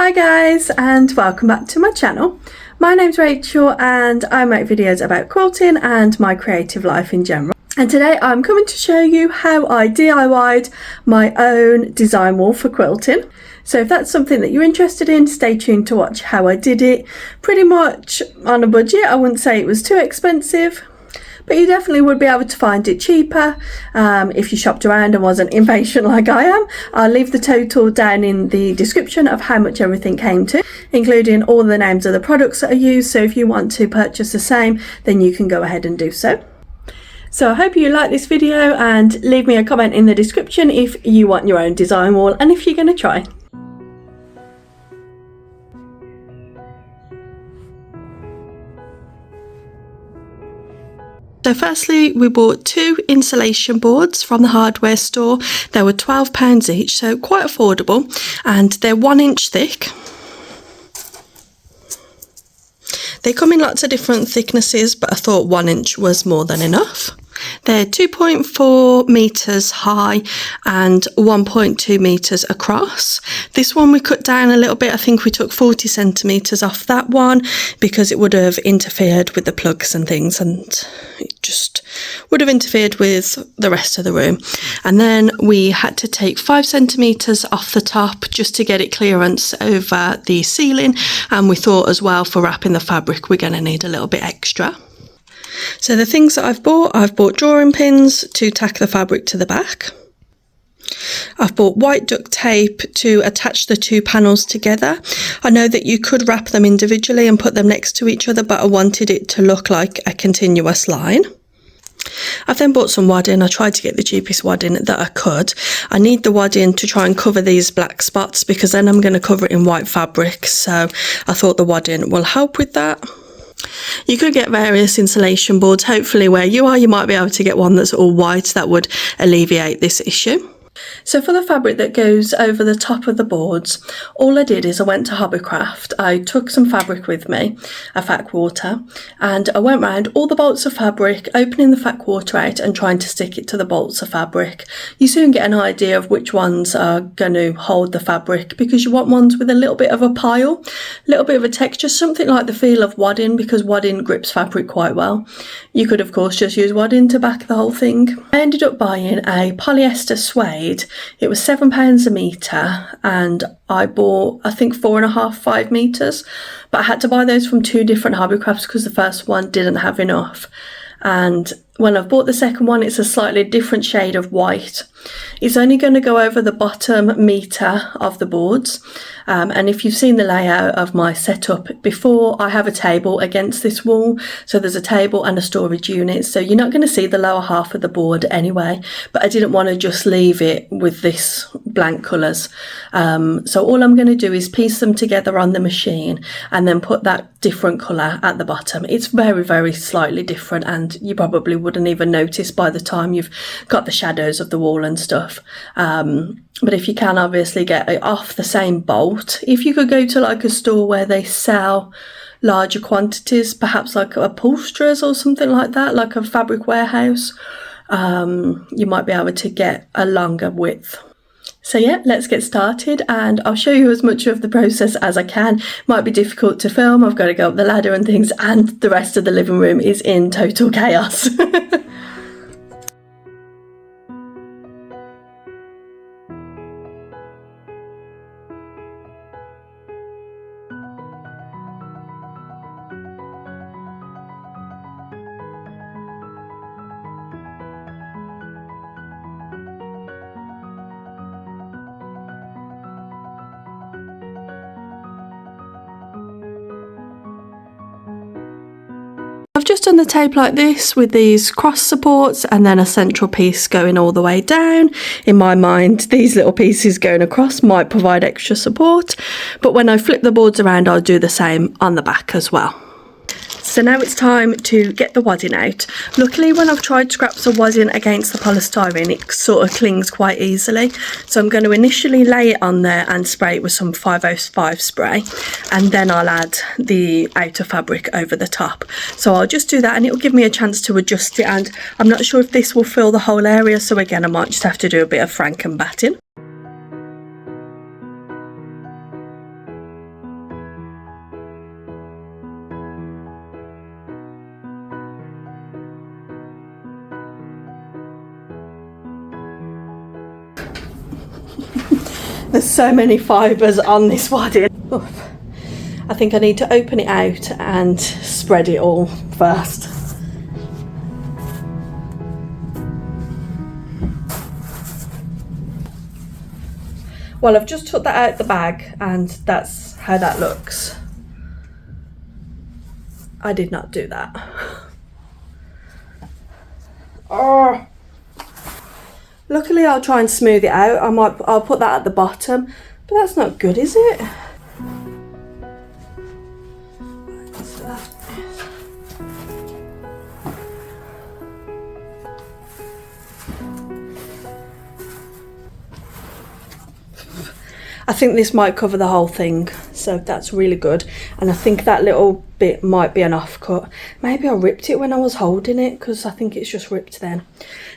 Hi guys, and welcome back to my channel. My name's Rachel and I make videos about quilting and my creative life in general. And today I'm coming to show you how I DIY'd my own design wall for quilting. So if that's something that you're interested in, stay tuned to watch how I did it. Pretty much on a budget. I wouldn't say it was too expensive, but you definitely would be able to find it cheaper if you shopped around and wasn't impatient like I am. I'll leave the total down in the description of how much everything came to, including all the names of the products that I used. So if you want to purchase the same, then you can go ahead and do so. So I hope you like this video and leave me a comment in the description if you want your own design wall and if you're going to try. So firstly, we bought 2 insulation boards from the hardware store. They were £12 each, so quite affordable, and they're 1 inch thick. They come in lots of different thicknesses, but I thought 1 inch was more than enough. They're 2.4 metres high and 1.2 metres across. This one we cut down a little bit. I think we took 40 centimetres off that one because it would have interfered with the plugs and things, and it just would have interfered with the rest of the room. And then we had to take 5 centimetres off the top just to get it clearance over the ceiling, and we thought as well for wrapping the fabric we're going to need a little bit extra. So the things that I've bought drawing pins to tack the fabric to the back. I've bought white duct tape to attach the 2 panels together. I know that you could wrap them individually and put them next to each other, but I wanted it to look like a continuous line. I've then bought some wadding. I tried to get the cheapest wadding that I could. I need the wadding to try and cover these black spots because then I'm going to cover it in white fabric, so I thought the wadding will help with that. You could get various insulation boards. Hopefully where you are, you might be able to get one that's all white. That would alleviate this issue. So for the fabric that goes over the top of the boards, all I did is I went to Hobbycraft. I took some fabric with me, a fat quarter, and I went round all the bolts of fabric, opening the fat quarter out and trying to stick it to the bolts of fabric. You soon get an idea of which ones are going to hold the fabric because you want ones with a little bit of a pile, a little bit of a texture, something like the feel of wadding, because wadding grips fabric quite well. You could of course just use wadding to back the whole thing. I ended up buying a Polyster Suede. It was £7 a metre and I bought I think 4.5–5 metres, but I had to buy those from 2 different Hobbycrafts because the first one didn't have enough, and when I've bought the second one it's a slightly different shade of white. It's only going to go over the bottom metre of the boards, and if you've seen the layout of my setup before, I have a table against this wall, so there's a table and a storage unit, so you're not going to see the lower half of the board anyway, but I didn't want to just leave it with this blank colours, so all I'm going to do is piece them together on the machine and then put that different colour at the bottom. It's very slightly different, and you probably wouldn't even notice by the time you've got the shadows of the wall and stuff, but if you can obviously get it off the same bolt. If you could go to like a store where they sell larger quantities, perhaps like upholsterers or something like that, like a fabric warehouse, you might be able to get a longer width. So yeah, let's get started and I'll show you as much of the process as I can. Might be difficult to film, I've got to go up the ladder and things, and the rest of the living room is in total chaos. I've just done the tape like this with these cross supports and then a central piece going all the way down. In my mind, these little pieces going across might provide extra support, but when I flip the boards around, I'll do the same on the back as well. So now it's time to get the wadding out. Luckily, when I've tried scraps of wadding against the polystyrene, it sort of clings quite easily. So I'm going to initially lay it on there and spray it with some 505 spray, and then I'll add the outer fabric over the top. So I'll just do that, and it'll give me a chance to adjust it, and I'm not sure if this will fill the whole area, so again I might just have to do a bit of franken batting. There's so many fibres on this wadding. Oof. I think I need to open it out and spread it all first. Well, I've just took that out the bag and that's how that looks. I did not do that. Oh. Luckily I'll try and smooth it out. I'll put that at the bottom, but that's not good, is it? I think this might cover the whole thing, so that's really good. And I think that little bit might be an offcut. Maybe I ripped it when I was holding it, because I think it's just ripped then.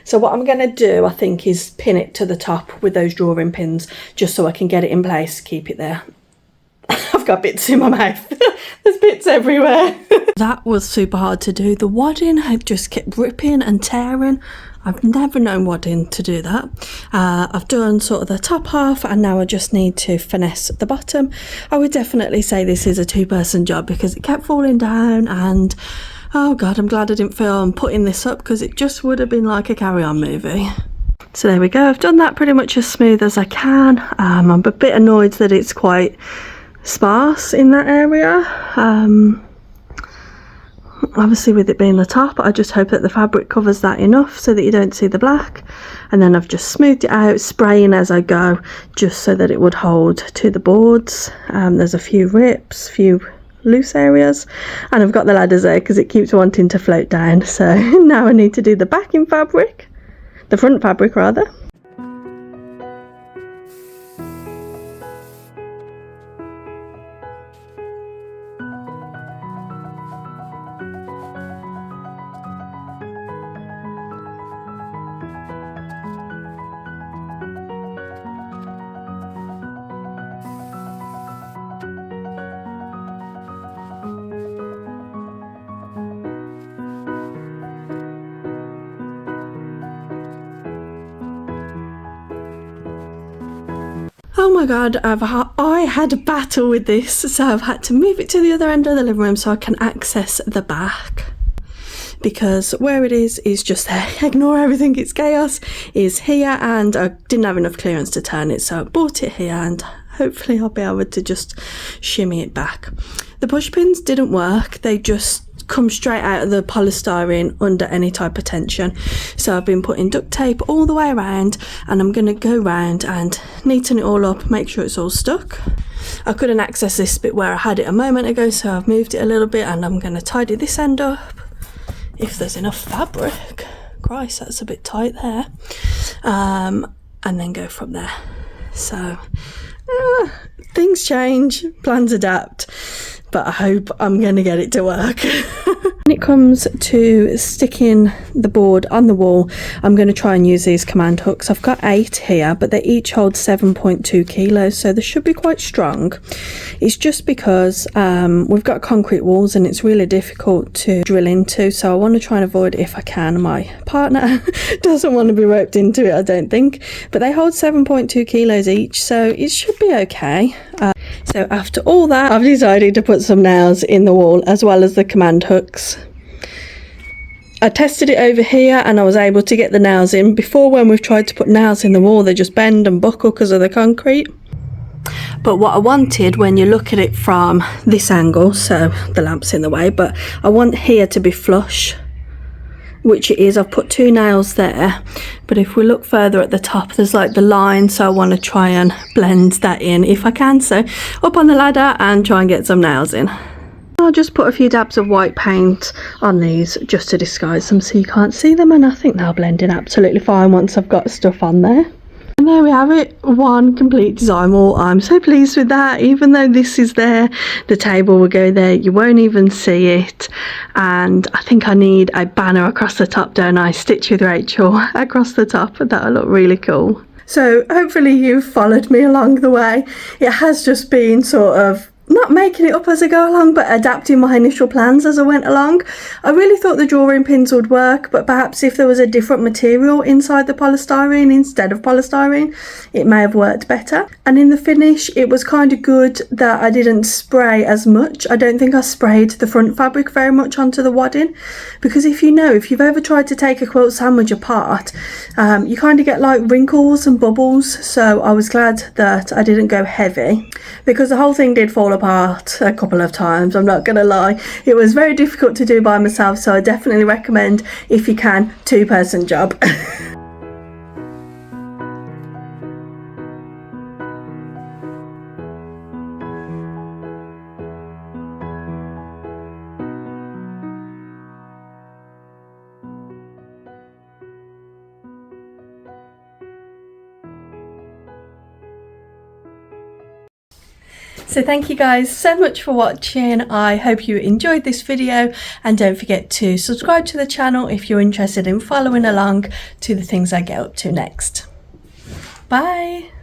So what I'm going to do, I think, is pin it to the top with those drawing pins, just so I can get it in place, keep it there. I've got bits in my mouth. There's bits everywhere. That was super hard to do. The wadding had just kept ripping and tearing. I've never known wadding to do that. I've done sort of the top half and now I just need to finesse the bottom. I would definitely say this is a two-person job because it kept falling down, and oh god, I'm glad I didn't film putting this up because it just would have been like a Carry-On movie. So there we go, I've done that pretty much as smooth as I can. I'm a bit annoyed that it's quite sparse in that area. Obviously with it being the top, I just hope that the fabric covers that enough so that you don't see the black. And then I've just smoothed it out, spraying as I go, just so that it would hold to the boards. There's a few rips, few loose areas, and I've got the ladders there because it keeps wanting to float down. So now I need to do the backing fabric, the front fabric rather. Oh my god, I had a battle with this, so I've had to move it to the other end of the living room so I can access the back. Because where it is just there. Ignore everything, it's chaos. Is here, and I didn't have enough clearance to turn it, so I bought it here, and hopefully I'll be able to just shimmy it back. The push pins didn't work, they just come straight out of the polystyrene under any type of tension. So I've been putting duct tape all the way around, and I'm going to go round and neaten it all up, make sure it's all stuck. I couldn't access this bit where I had it a moment ago, so I've moved it a little bit, and I'm going to tidy this end up if there's enough fabric. Christ, that's a bit tight there. And then go from there. So things change, plans adapt, but I hope I'm going to get it to work. When it comes to sticking the board on the wall, I'm going to try and use these command hooks. I've got 8 here, but they each hold 7.2 kilos, so they should be quite strong. It's just because we've got concrete walls and it's really difficult to drill into, so I want to try and avoid it if I can. My partner doesn't want to be roped into it, I don't think, but they hold 7.2 kilos each, so it should be okay. So after all that, I've decided to put some nails in the wall as well as the command hooks. I tested it over here and I was able to get the nails in. Before, when we've tried to put nails in the wall, they just bend and buckle because of the concrete. But what I wanted, when you look at it from this angle, so the lamp's in the way, but I want here to be flush, which it is. I've put 2 nails there, but if we look further at the top, there's like the line, so I want to try and blend that in if I can. So up on the ladder and try and get some nails in. I'll just put a few dabs of white paint on these just to disguise them so you can't see them, and I think they'll blend in absolutely fine once I've got stuff on there. And there we have it, one complete design wall. I'm so pleased with that. Even though this is there, the table will go there, you won't even see it. And I think I need a banner across the top, don't I? Stitch with Rachel across the top, that'll look really cool. So hopefully you've followed me along the way. It has just been sort of not making it up as I go along, but adapting my initial plans as I went along. I really thought the drawing pins would work, but perhaps if there was a different material inside the polystyrene instead of polystyrene, it may have worked better. And in the finish, it was kind of good that I didn't spray as much. I don't think I sprayed the front fabric very much onto the wadding, because if you've ever tried to take a quilt sandwich apart, you kind of get like wrinkles and bubbles. So I was glad that I didn't go heavy, because the whole thing did fall apart a couple of times, I'm not gonna lie. It was very difficult to do by myself, so I definitely recommend, if you can, 2-person job. So thank you guys so much for watching. I hope you enjoyed this video, and don't forget to subscribe to the channel if you're interested in following along to the things I get up to next. Bye.